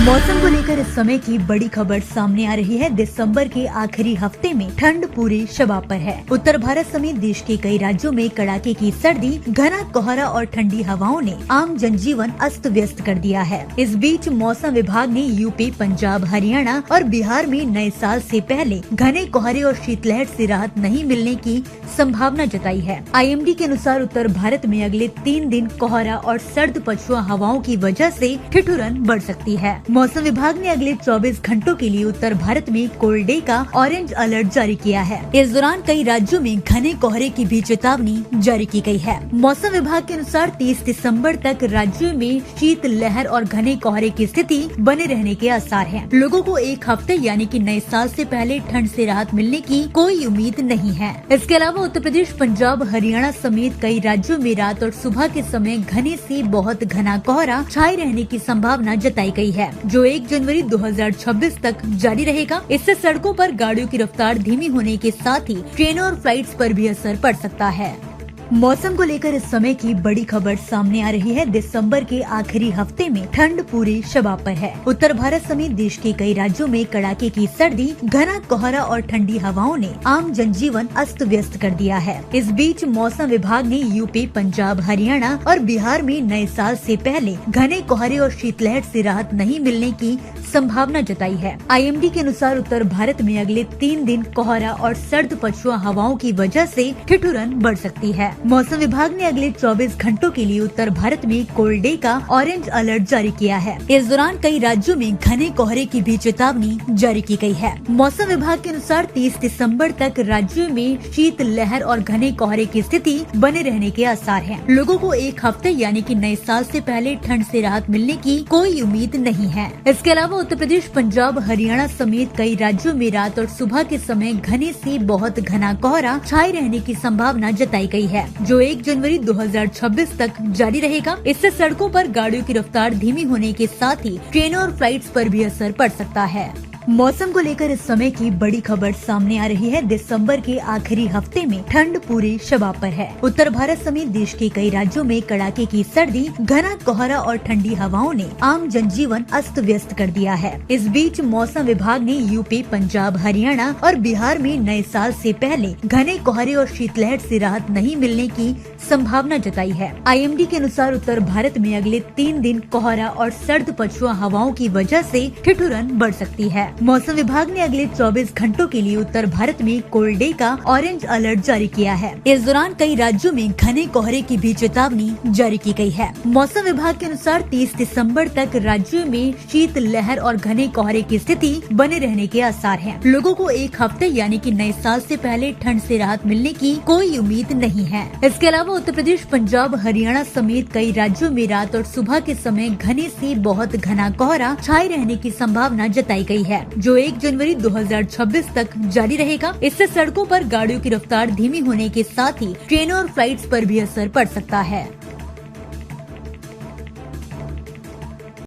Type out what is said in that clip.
मौसम को लेकर इस समय की बड़ी खबर सामने आ रही है। दिसंबर के आखिरी हफ्ते में ठंड पूरे शबाब पर है। उत्तर भारत समेत देश के कई राज्यों में कड़ाके की सर्दी, घना कोहरा और ठंडी हवाओं ने आम जनजीवन अस्त व्यस्त कर दिया है। इस बीच मौसम विभाग ने यूपी, पंजाब, हरियाणा और बिहार में नए साल से पहले घने कोहरे और शीतलहर से राहत नहीं मिलने की संभावना जताई है। IMD के अनुसार उत्तर भारत में अगले 3 दिन कोहरा और सर्द पछुआ हवाओं की वजह से ठिठुरन बढ़ सकती है। मौसम विभाग ने अगले 24 घंटों के लिए उत्तर भारत में कोल्ड डे का ऑरेंज अलर्ट जारी किया है। इस दौरान कई राज्यों में घने कोहरे की भी चेतावनी जारी की गई है। मौसम विभाग के अनुसार 30 दिसंबर तक राज्यों में शीत लहर और घने कोहरे की स्थिति बने रहने के आसार हैं। लोगों को एक हफ्ते यानी कि नए साल से पहले ठंड से राहत मिलने की कोई उम्मीद नहीं है। इसके अलावा उत्तर प्रदेश, पंजाब, हरियाणा समेत कई राज्यों में रात और सुबह के समय घने से बहुत घना कोहरा छाए रहने की संभावना जताई गई है, जो 1 जनवरी 2026 तक जारी रहेगा। इससे सड़कों पर गाड़ियों की रफ्तार धीमी होने के साथ ही ट्रेनों और फ्लाइट्स पर भी असर पड़ सकता है। मौसम को लेकर इस समय की बड़ी खबर सामने आ रही है। दिसंबर के आखिरी हफ्ते में ठंड पूरे शबाब पर है। उत्तर भारत समेत देश के कई राज्यों में कड़ाके की सर्दी, घना कोहरा और ठंडी हवाओं ने आम जनजीवन अस्त व्यस्त कर दिया है। इस बीच मौसम विभाग ने यूपी, पंजाब, हरियाणा और बिहार में नए साल से पहले घने कोहरे और शीतलहर से राहत नहीं मिलने की संभावना जताई है। IMD के अनुसार उत्तर भारत में अगले 3 दिन कोहरा और सर्द पछुआ हवाओं की वजह से ठिठुरन बढ़ सकती है। मौसम विभाग ने अगले 24 घंटों के लिए उत्तर भारत में कोल्ड डे का ऑरेंज अलर्ट जारी किया है। इस दौरान कई राज्यों में घने कोहरे की भी चेतावनी जारी की गई है। मौसम विभाग के अनुसार 30 दिसंबर तक राज्यों में शीत लहर और घने कोहरे की स्थिति बने रहने के आसार हैं। लोगों को एक हफ्ते यानी कि नए साल से पहले ठंड से राहत मिलने की कोई उम्मीद नहीं है। इसके अलावा उत्तर प्रदेश, पंजाब, हरियाणा समेत कई राज्यों में रात और सुबह के समय घने से बहुत घना कोहरा छाए रहने की संभावना जताई गई है, जो 1 जनवरी 2026 तक जारी रहेगा। इससे सड़कों पर गाड़ियों की रफ्तार धीमी होने के साथ ही ट्रेनों और फ्लाइट्स पर भी असर पड़ सकता है। मौसम को लेकर इस समय की बड़ी खबर सामने आ रही है। दिसंबर के आखिरी हफ्ते में ठंड पूरे शबाब पर है। उत्तर भारत समेत देश के कई राज्यों में कड़ाके की सर्दी, घना कोहरा और ठंडी हवाओं ने आम जनजीवन अस्त व्यस्त कर दिया है। इस बीच मौसम विभाग ने यूपी, पंजाब, हरियाणा और बिहार में नए साल से पहले घने कोहरे और शीतलहर से राहत नहीं मिलने की संभावना जताई है। IMD के अनुसार उत्तर भारत में अगले 3 दिन कोहरा और सर्द पछुआ हवाओं की वजह से ठिठुरन बढ़ सकती है। मौसम विभाग ने अगले 24 घंटों के लिए उत्तर भारत में कोल्ड डे का ऑरेंज अलर्ट जारी किया है। इस दौरान कई राज्यों में घने कोहरे की भी चेतावनी जारी की गई है। मौसम विभाग के अनुसार 30 दिसंबर तक राज्यों में शीत लहर और घने कोहरे की स्थिति बने रहने के आसार हैं। लोगों को एक हफ्ते यानी कि नए साल से पहले ठंड से राहत मिलने की कोई उम्मीद नहीं है। इसके अलावा उत्तर प्रदेश, पंजाब, हरियाणा समेत कई राज्यों में रात और सुबह के समय घने से बहुत घना कोहरा छाए रहने की संभावना जताई गई है, जो 1 जनवरी 2026 तक जारी रहेगा। इससे सड़कों पर गाड़ियों की रफ्तार धीमी होने के साथ ही ट्रेनों और फ्लाइट्स पर भी असर पड़ सकता है।